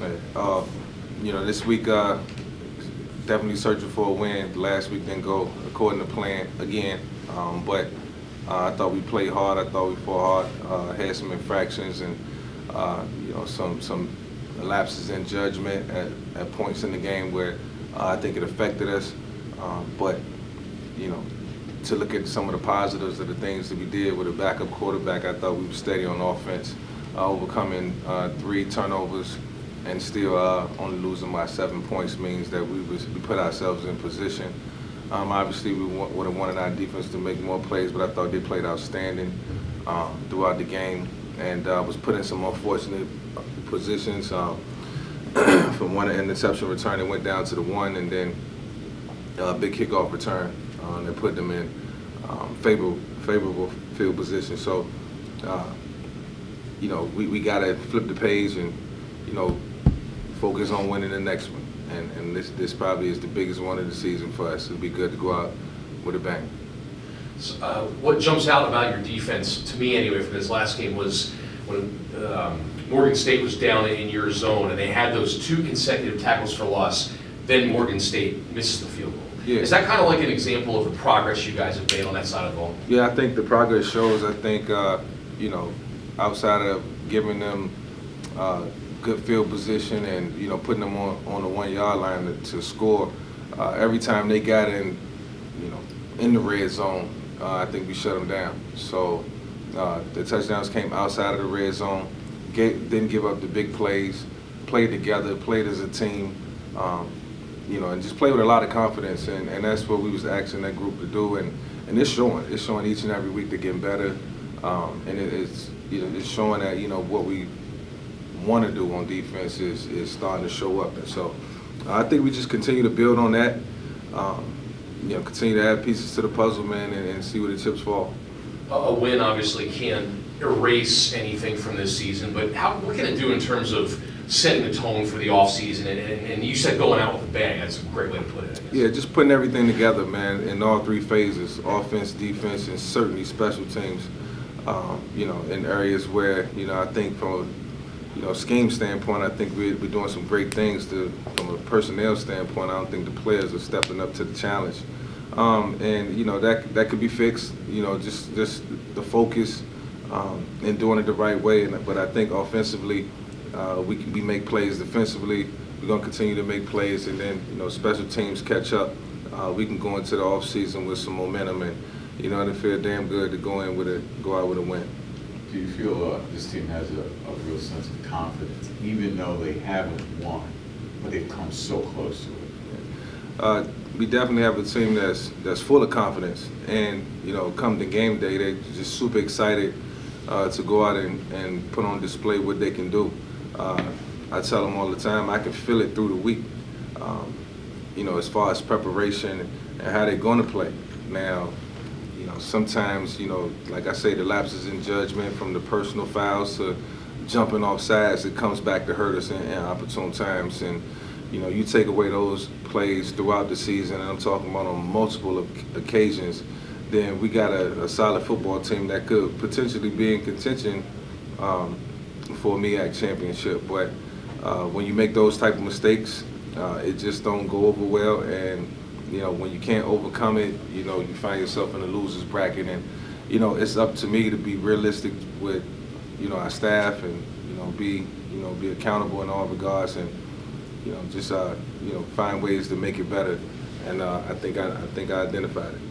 Hey, this week definitely searching for a win. Last week didn't go according to plan again, but I thought we played hard. I thought we fought hard. Had some infractions and some lapses in judgment at points in the game where I think it affected us. But to look at some of the positives of the things that we did with a backup quarterback, I thought we were steady on offense, overcoming 3 turnovers and still only losing by 7 points means that we put ourselves in position. Obviously, we would have wanted our defense to make more plays, but I thought they played outstanding throughout the game and was put in some unfortunate positions. From one interception return, it went down to the 1, and then a big kickoff return that put them in favorable field position. So, we got to flip the page and, focus on winning the next one. And this probably is the biggest one of the season for us. It'll be good to go out with a bang. What jumps out about your defense, to me anyway, for this last game was when Morgan State was down in your zone and they had those 2 consecutive tackles for loss, then Morgan State misses the field goal. Yeah. Is that kind of like an example of the progress you guys have made on that side of the ball? Yeah, I think the progress shows. I think, outside of giving them good field position and, putting them on the 1-yard line to score, every time they got in the red zone, I think we shut them down. So the touchdowns came outside of the red zone, didn't give up the big plays, played together, played as a team, and just played with a lot of confidence. And that's what we was asking that group to do. And it's showing. It's showing each and every week they're getting better. And it's showing that, what we want to do on defense is starting to show up. And so I think we just continue to build on that, continue to add pieces to the puzzle, man, and see where the chips fall. A win obviously can't erase anything from this season, but what can it do in terms of setting the tone for the offseason? And you said going out with a bang. That's a great way to put it, I guess. Yeah, just putting everything together, man, in all 3 phases, offense, defense, and certainly special teams, in areas where, I think from a scheme standpoint, I think we're doing some great things. From a personnel standpoint, I don't think the players are stepping up to the challenge. And that could be fixed. Just the focus and doing it the right way. But I think offensively, we make plays. Defensively, we're gonna continue to make plays, and then special teams catch up. We can go into the off season with some momentum, and it feel damn good to go out with a win. Do you feel this team has a real sense of confidence, even though they haven't won, but they've come so close to it? We definitely have a team that's full of confidence, and come to game day, they're just super excited to go out and put on display what they can do. I tell them all the time, I can feel it through the week, as far as preparation and how they're going to play. Now, sometimes, like I say, the lapses in judgment from the personal fouls to jumping off sides, it comes back to hurt us in opportune times. And, you take away those plays throughout the season, and I'm talking about on multiple occasions, then we got a solid football team that could potentially be in contention for a MEAC championship. But when you make those type of mistakes, it just don't go over well. And when you can't overcome it, you find yourself in a loser's bracket. And, it's up to me to be realistic with, our staff and, be accountable in all regards and, just, find ways to make it better. And I think I identified it.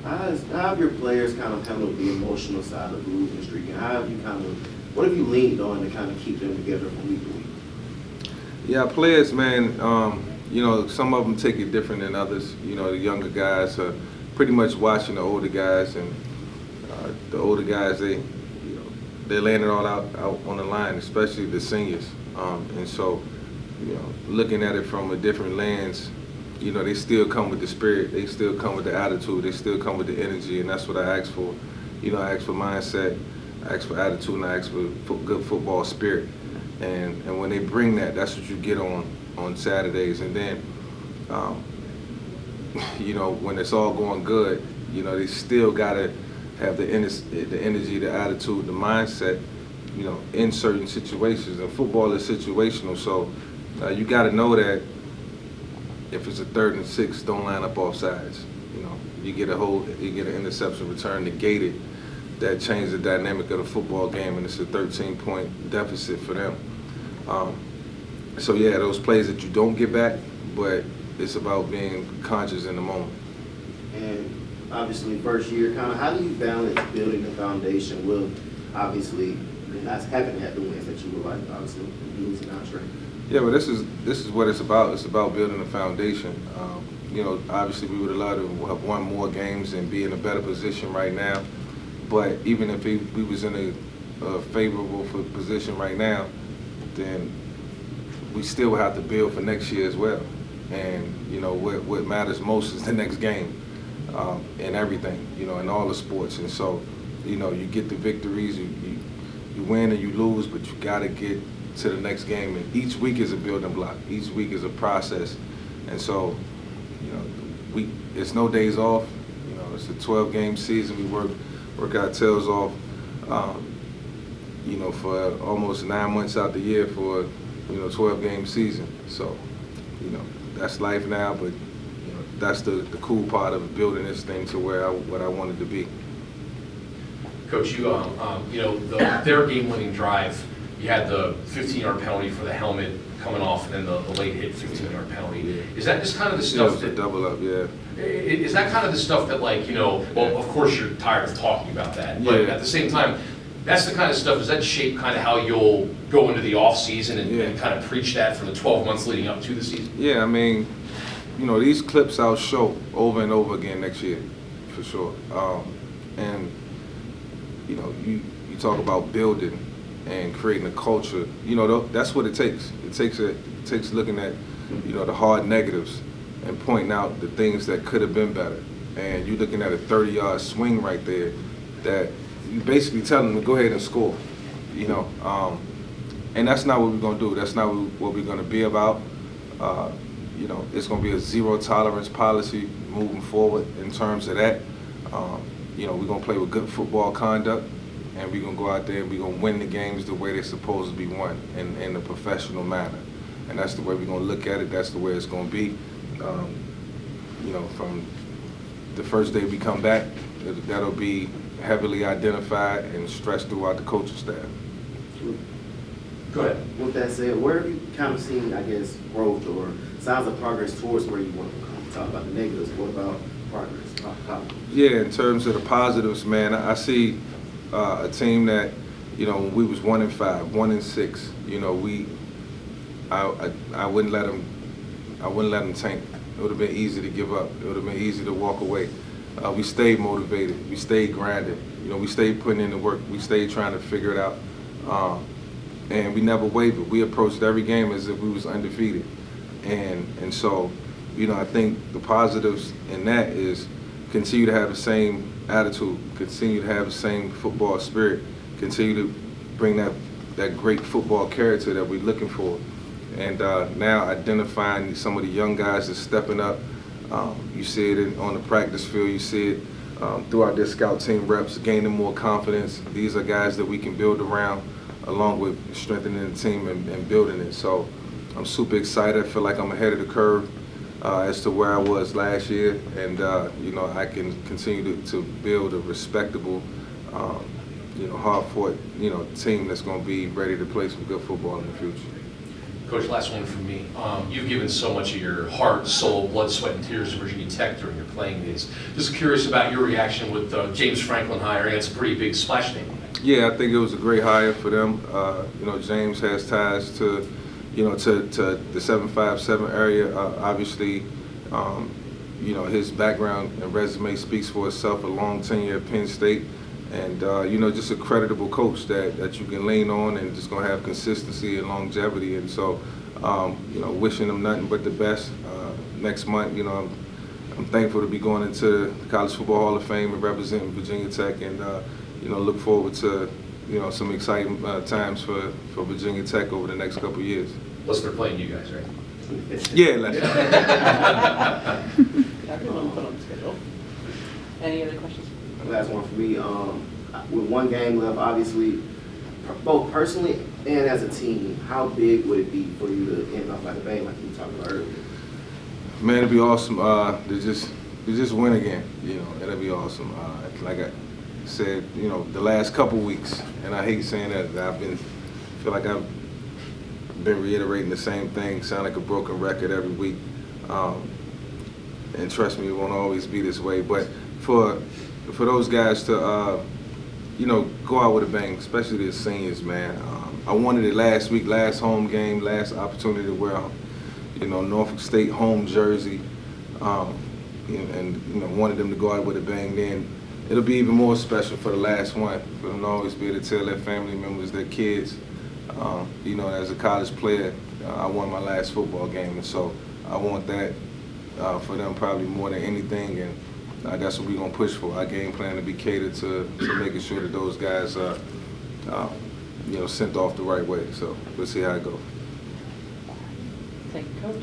How have your players kind of handled the emotional side of the losing streak? And what have you leaned on to kind of keep them together from week to week? Yeah, players, man, some of them take it different than others. The younger guys are pretty much watching the older guys, and the older guys, they're laying it all out on the line, especially the seniors. And so, looking at it from a different lens, they still come with the spirit, they still come with the attitude, they still come with the energy, and that's what I ask for. I ask for mindset, I ask for attitude, and I ask for good football spirit. And when they bring that, that's what you get on Saturdays. And then, when it's all going good, they still got to have the energy, the attitude, the mindset in certain situations. And football is situational, so you got to know that if it's a 3rd and 6, don't line up off sides. You get an interception return negated. That changed the dynamic of the football game, and it's a 13-point deficit for them. So yeah, those plays that you don't get back, but it's about being conscious in the moment. And obviously, first year, kind of how do you balance building the foundation with obviously not having had the wins that you would like, obviously losing Andre? Yeah, but this is what it's about. It's about building a foundation. Obviously we would have loved to have won more games and be in a better position right now. But even if we was in a favorable position right now, then we still have to build for next year as well. And what matters most is the next game, in everything, in all the sports. And so, you get the victories, you win and you lose, but you got to get to the next game. And each week is a building block. Each week is a process. And so, it's no days off. It's a 12-game season. We work our tails off, for almost 9 months out the year for, 12-game season. So, that's life now, but, that's the cool part of building this thing to what I wanted to be. Coach, their game-winning drive, you had the 15-yard penalty for the helmet coming off, and then the late hit 15-yard penalty. Yeah. Is that just kind of the stuff that double up? Yeah. Is that kind of the stuff that, well, of course you're tired of talking about that, but at the same time, that's the kind of stuff, does that shape kind of how you'll go into the off season and kind of preach that for the 12 months leading up to the season? Yeah, I mean, these clips I'll show over and over again next year, for sure. And, you talk about building and creating a culture, that's what it takes. It takes looking at, the hard negatives and pointing out the things that could have been better. And you're looking at a 30-yard swing right there that you basically tell them to go ahead and score, and that's not what we're going to do. That's not what we're going to be about. It's going to be a zero tolerance policy moving forward in terms of that. We're going to play with good football conduct, and we're going to go out there and we're going to win the games the way they're supposed to be won, in a professional manner. And that's the way we're going to look at it. That's the way it's going to be. From the first day we come back, that'll be heavily identified and stressed throughout the coaching staff. Go ahead. With that said, where have you kind of seen, I guess, growth or signs of progress towards where you want to come? Talk about the negatives. What about progress? Yeah, in terms of the positives, man, I see a team that, when we was 1-5, 1-6, I wouldn't let them tank. It would have been easy to give up. It would have been easy to walk away. We stayed motivated. We stayed grinded. We stayed putting in the work. We stayed trying to figure it out. And we never wavered. We approached every game as if we was undefeated. And so, I think the positives in that is continue to have the same attitude, continue to have the same football spirit, continue to bring that great football character that we're looking for. And now identifying some of the young guys that's stepping up. You see it on the practice field. You see it throughout their scout team reps, gaining more confidence. These are guys that we can build around, along with strengthening the team and building it. So I'm super excited. I feel like I'm ahead of the curve as to where I was last year. And, I can continue to build a respectable, hard-fought, team that's going to be ready to play some good football in the future. Coach, last one from me. You've given so much of your heart, soul, blood, sweat, and tears to Virginia Tech during your playing days. Just curious about your reaction with James Franklin hiring. It's a pretty big splash name. Yeah, I think it was a great hire for them. James has ties to, to the 757 area. Obviously, his background and resume speaks for itself. A long tenure at Penn State. And, just a creditable coach that you can lean on and just going to have consistency and longevity. And so, wishing them nothing but the best. Next month, I'm thankful to be going into the College Football Hall of Fame and representing Virginia Tech, and, look forward to, some exciting times for Virginia Tech over the next couple of years. Plus, they're playing you guys, right? Yeah, let's. Any other questions? Last one for me. With one game left, obviously, both personally and as a team, how big would it be for you to end off like a bang like you were talking about earlier? Man, it'd be awesome to just win again. You know, it'll be awesome. Like I said, you know, the last couple weeks, and I hate saying that feel like I've been reiterating the same thing, sound like a broken record every week. And trust me, it won't always be this way. But for those guys to you know, go out with a bang, especially the seniors, man. I wanted it last week, last home game, last opportunity to wear, you know, Norfolk State home jersey, and you know, wanted them to go out with a bang. Then it'll be even more special for the last one, for them to always be able to tell their family members, their kids, you know, as a college player, I won my last football game, and so I want that for them probably more than anything, and that's what we're gonna push for. Our game plan to be catered to making sure that those guys are, you know, sent off the right way. So we'll see how it goes. Thank you, Coach.